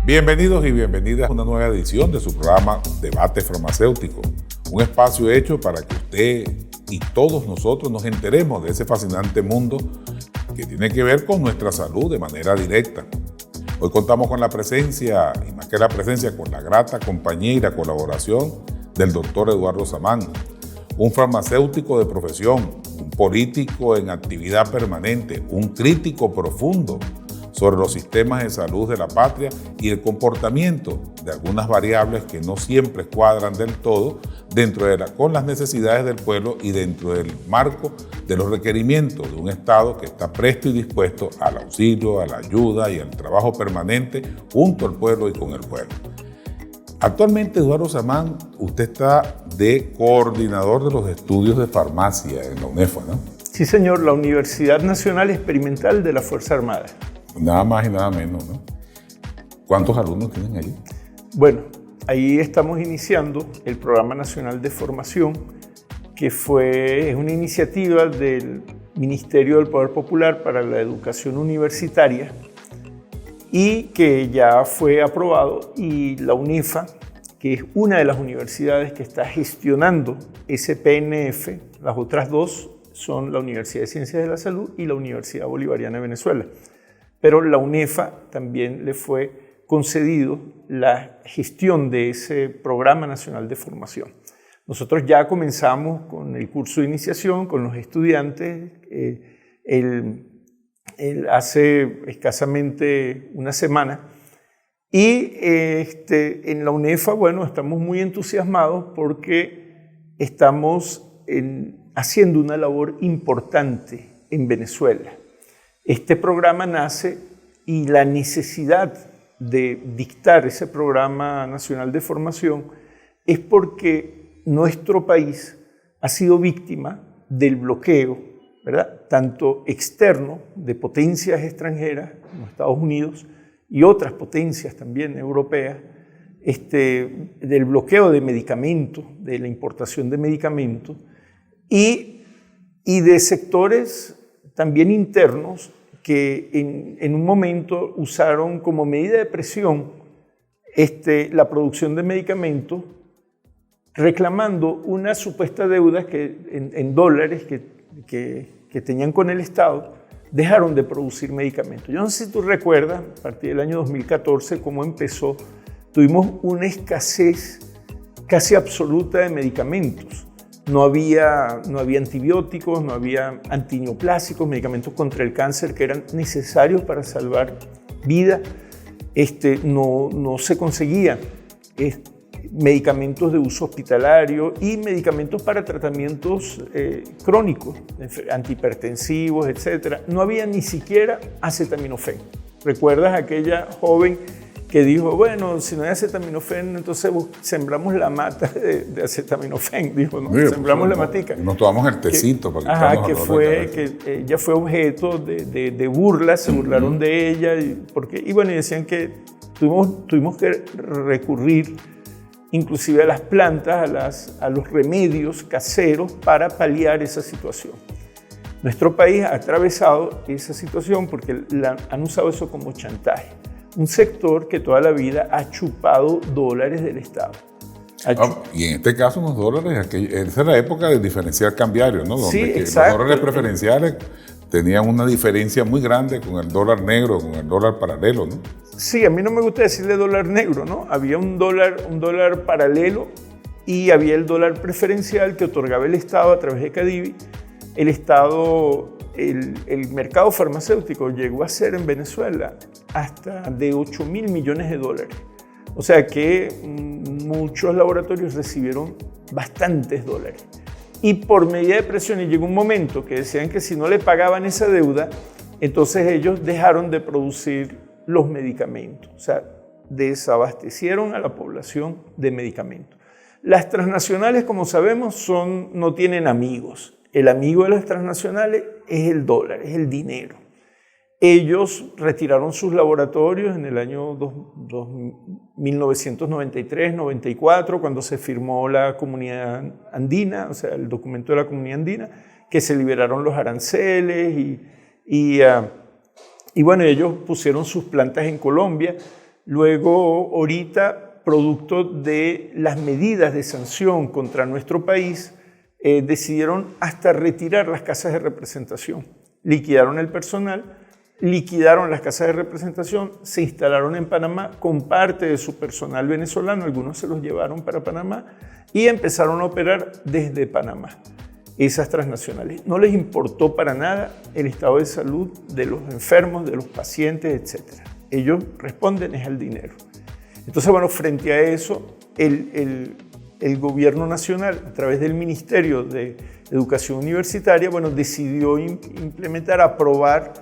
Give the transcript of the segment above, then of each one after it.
Bienvenidos y bienvenidas a una nueva edición de su programa Debate Farmacéutico, un espacio hecho para que usted y todos nosotros nos enteremos de ese fascinante mundo que tiene que ver con nuestra salud de manera directa. Hoy contamos con la presencia, y más que la presencia, con la grata compañía y la colaboración del doctor Eduardo Samán, un farmacéutico de profesión, un político en actividad permanente, un crítico profundo sobre los sistemas de salud de la patria y el comportamiento de algunas variables que no siempre cuadran del todo con las necesidades del pueblo y dentro del marco de los requerimientos de un Estado que está presto y dispuesto al auxilio, a la ayuda y al trabajo permanente junto al pueblo y con el pueblo. Actualmente, Eduardo Samán, usted está de coordinador de los estudios de farmacia en la UNEFA, ¿no? Sí, señor, la Universidad Nacional Experimental de la Fuerza Armada. Nada más y nada menos, ¿no? ¿Cuántos alumnos tienen allí? Bueno, ahí estamos iniciando el Programa Nacional de Formación, que es una iniciativa del Ministerio del Poder Popular para la Educación Universitaria y que ya fue aprobado, y la UNEFA, que es una de las universidades que está gestionando ese PNF, las otras dos son la Universidad de Ciencias de la Salud y la Universidad Bolivariana de Venezuela. Pero la UNEFA también le fue concedido la gestión de ese Programa Nacional de Formación. Nosotros ya comenzamos con el curso de iniciación, con los estudiantes, hace escasamente una semana. Y en la UNEFA, bueno, estamos muy entusiasmados porque estamos haciendo una labor importante en Venezuela. Este programa nace y la necesidad de dictar ese Programa Nacional de Formación es porque nuestro país ha sido víctima del bloqueo, ¿verdad? Tanto externo de potencias extranjeras como Estados Unidos y otras potencias también europeas, del bloqueo de medicamentos, de la importación de medicamentos y de sectores también internos que en un momento usaron como medida de presión la producción de medicamentos, reclamando una supuesta deuda en dólares que tenían con el Estado, dejaron de producir medicamentos. Yo no sé si tú recuerdas, a partir del año 2014, cómo empezó. Tuvimos una escasez casi absoluta de medicamentos. No había antibióticos, no había antineoplásicos, medicamentos contra el cáncer que eran necesarios para salvar vida. No se conseguían medicamentos de uso hospitalario y medicamentos para tratamientos crónicos, antihipertensivos, etc. No había ni siquiera acetaminofén. ¿Recuerdas aquella joven que dijo, bueno, si no hay acetaminofén, entonces sembramos la mata de acetaminofén, dijo, ¿no? Mira, sembramos la matica. Nos tomamos el tecito. Que ella fue objeto de burlas, se burlaron de ella, y decían que tuvimos que recurrir inclusive a las plantas, a los remedios caseros para paliar esa situación. Nuestro país ha atravesado esa situación porque han usado eso como chantaje. Un sector que toda la vida ha chupado dólares del Estado. Y en este caso unos dólares, esa es la época del diferencial cambiario, ¿no? Donde sí, los exacto. dólares preferenciales tenían una diferencia muy grande con el dólar negro, con el dólar paralelo, ¿no? Sí, a mí no me gusta decirle dólar negro, ¿no? Había un dólar paralelo y había el dólar preferencial que otorgaba el Estado a través de Cadivi. El Estado, el mercado farmacéutico llegó a ser en Venezuela hasta de 8.000 millones de dólares. O sea que muchos laboratorios recibieron bastantes dólares. Y por medida de presión, y llegó un momento que decían que si no le pagaban esa deuda, entonces ellos dejaron de producir los medicamentos. O sea, desabastecieron a la población de medicamentos. Las transnacionales, como sabemos, no tienen amigos. El amigo de las transnacionales es el dólar, es el dinero. Ellos retiraron sus laboratorios en el año 1993-94, cuando se firmó la Comunidad Andina, o sea, el documento de la Comunidad Andina, que se liberaron los aranceles y bueno, ellos pusieron sus plantas en Colombia. Luego, ahorita, producto de las medidas de sanción contra nuestro país, decidieron hasta retirar las casas de representación. Liquidaron el personal, liquidaron las casas de representación, se instalaron en Panamá con parte de su personal venezolano, algunos se los llevaron para Panamá y empezaron a operar desde Panamá. Esas transnacionales. No les importó para nada el estado de salud de los enfermos, de los pacientes, etc. Ellos responden es al dinero. Entonces, bueno, frente a eso, el gobierno nacional, a través del Ministerio de Educación Universitaria, bueno, decidió implementar, aprobar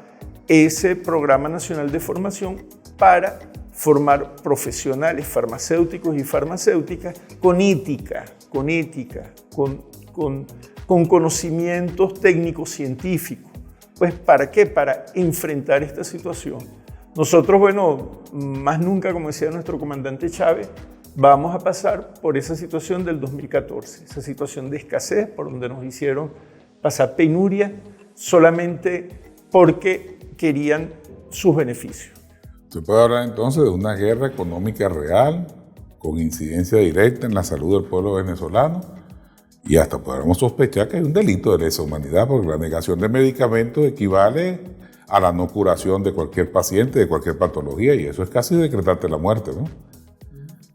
ese Programa Nacional de Formación para formar profesionales farmacéuticos y farmacéuticas con ética, con conocimientos técnicos científicos. Pues, ¿para qué? Para enfrentar esta situación. Nosotros, bueno, más nunca, como decía nuestro comandante Chávez, vamos a pasar por esa situación del 2014, esa situación de escasez por donde nos hicieron pasar penuria solamente porque querían sus beneficios. Se puede hablar entonces de una guerra económica real, con incidencia directa en la salud del pueblo venezolano, y hasta podríamos sospechar que hay un delito de lesa humanidad, porque la negación de medicamentos equivale a la no curación de cualquier paciente, de cualquier patología, y eso es casi decretarte la muerte, ¿no?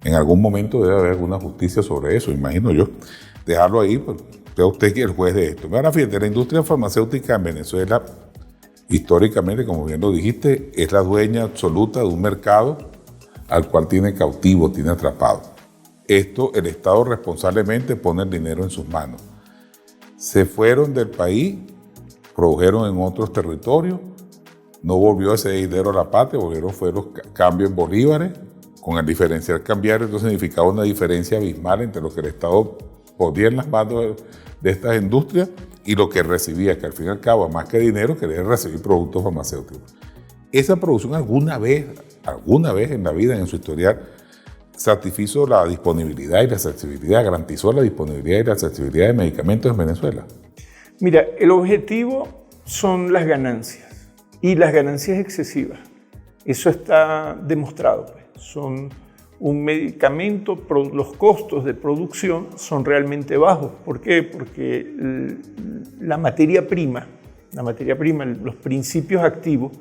En algún momento debe haber alguna justicia sobre eso, imagino yo. Dejarlo ahí, pues, sea usted que es el juez de esto. Ahora, fíjate, la industria farmacéutica en Venezuela, históricamente, como bien lo dijiste, es la dueña absoluta de un mercado al cual tiene cautivo, tiene atrapado. Esto, el Estado responsablemente pone el dinero en sus manos. Se fueron del país, produjeron en otros territorios, no volvió ese dinero a la patria, volvieron fue los cambios en bolívares, con el diferencial cambiario, entonces significaba una diferencia abismal entre lo que el Estado ponía en las manos de estas industrias y lo que recibía, que al fin y al cabo, más que dinero, quería recibir productos farmacéuticos. Esa producción alguna vez en la vida, en su historial, satisfizo la disponibilidad y la accesibilidad, garantizó la disponibilidad y la accesibilidad de medicamentos en Venezuela. Mira, el objetivo son las ganancias y las ganancias excesivas. Eso está demostrado, pues. Son un medicamento, los costos de producción son realmente bajos. ¿Por qué? Porque la materia prima, los principios activos,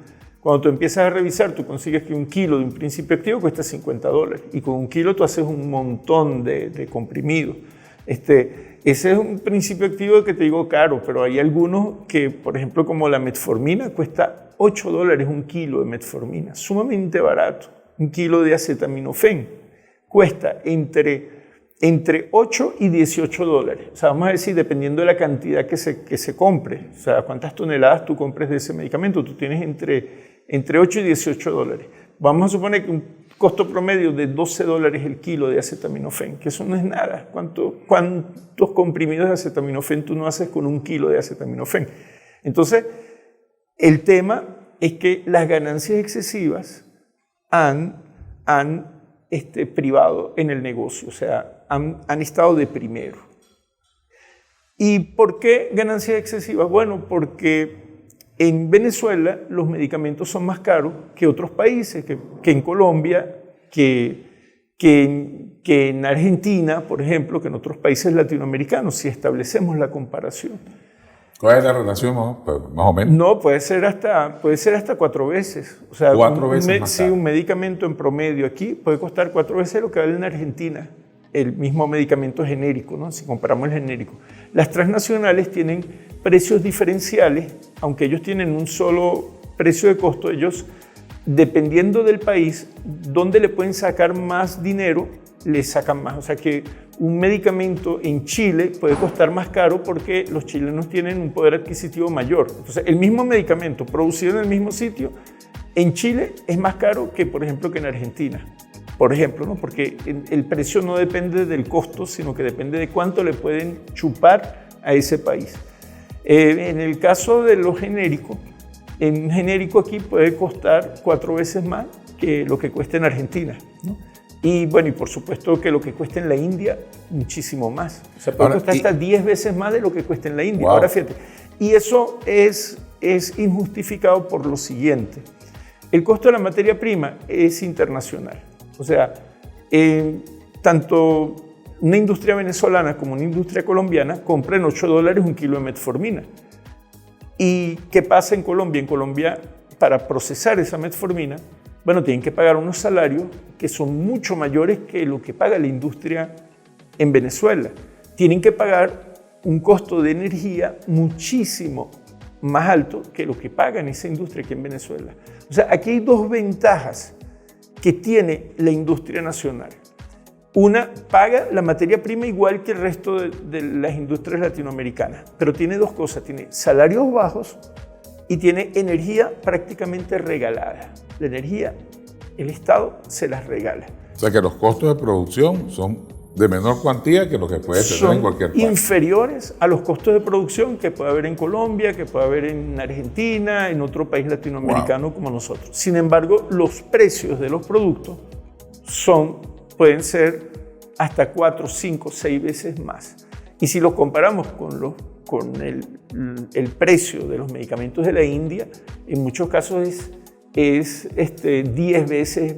cuando tú empiezas a revisar, tú consigues que un kilo de un principio activo cuesta $50 y con un kilo tú haces un montón de comprimidos. Ese es un principio activo que te digo caro, pero hay algunos que, por ejemplo, como la metformina, cuesta $8 un kilo de metformina, sumamente barato. Un kilo de acetaminofén cuesta entre 8 y $18. O sea, vamos a decir, dependiendo de la cantidad que se compre, o sea, cuántas toneladas tú compres de ese medicamento, tú tienes entre 8 y $18. Vamos a suponer que un costo promedio de $12 el kilo de acetaminofén, que eso no es nada. ¿Cuántos comprimidos de acetaminofén tú no haces con un kilo de acetaminofén? Entonces, el tema es que las ganancias excesivas han privado en el negocio, o sea, han estado de primero. ¿Y por qué ganancias excesivas? Bueno, porque en Venezuela los medicamentos son más caros que otros países, que en Colombia, que en Argentina, por ejemplo, que en otros países latinoamericanos, si establecemos la comparación. ¿Cuál es la relación más o menos? No, puede ser hasta 4 veces. O sea, 4 veces más sí, un medicamento en promedio aquí puede costar 4 veces lo que vale en Argentina, el mismo medicamento genérico, ¿no? Si comparamos el genérico. Las transnacionales tienen precios diferenciales, aunque ellos tienen un solo precio de costo, ellos, dependiendo del país, donde le pueden sacar más dinero, le sacan más. O sea que un medicamento en Chile puede costar más caro porque los chilenos tienen un poder adquisitivo mayor. Entonces, el mismo medicamento producido en el mismo sitio, en Chile es más caro que, por ejemplo, que en Argentina. Por ejemplo, ¿no? Porque el precio no depende del costo, sino que depende de cuánto le pueden chupar a ese país. En el caso de los genéricos, un genérico aquí puede costar 4 veces más que lo que cuesta en Argentina, ¿no? Y bueno, y por supuesto que lo que cuesta en la India, muchísimo más. O sea, puede costar hasta 10 veces más de lo que cuesta en la India. Wow. Ahora fíjate, y eso es injustificado por lo siguiente. El costo de la materia prima es internacional. O sea, tanto una industria venezolana como una industria colombiana compran $8 un kilo de metformina. ¿Y qué pasa en Colombia? En Colombia, para procesar esa metformina, bueno, tienen que pagar unos salarios que son mucho mayores que lo que paga la industria en Venezuela. Tienen que pagar un costo de energía muchísimo más alto que lo que paga en esa industria aquí en Venezuela. O sea, aquí hay dos ventajas que tiene la industria nacional. Una, paga la materia prima igual que el resto de las industrias latinoamericanas, pero tiene dos cosas, tiene salarios bajos y tiene energía prácticamente regalada. La energía, el Estado se las regala. O sea que los costos de producción son de menor cuantía que lo que puede tener en cualquier país. Inferiores a los costos de producción que puede haber en Colombia, que puede haber en Argentina, en otro país latinoamericano como nosotros. Sin embargo, los precios de los productos pueden ser hasta 4, 5, 6 veces más. Y si los comparamos con el precio de los medicamentos de la India, en muchos casos es 10 veces,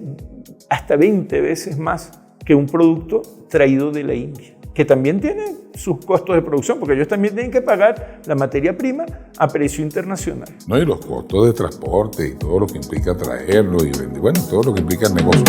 hasta 20 veces más que un producto traído de la India, que también tiene sus costos de producción, porque ellos también tienen que pagar la materia prima a precio internacional. No, y los costos de transporte y todo lo que implica traerlo y vender, bueno, todo lo que implica el negocio.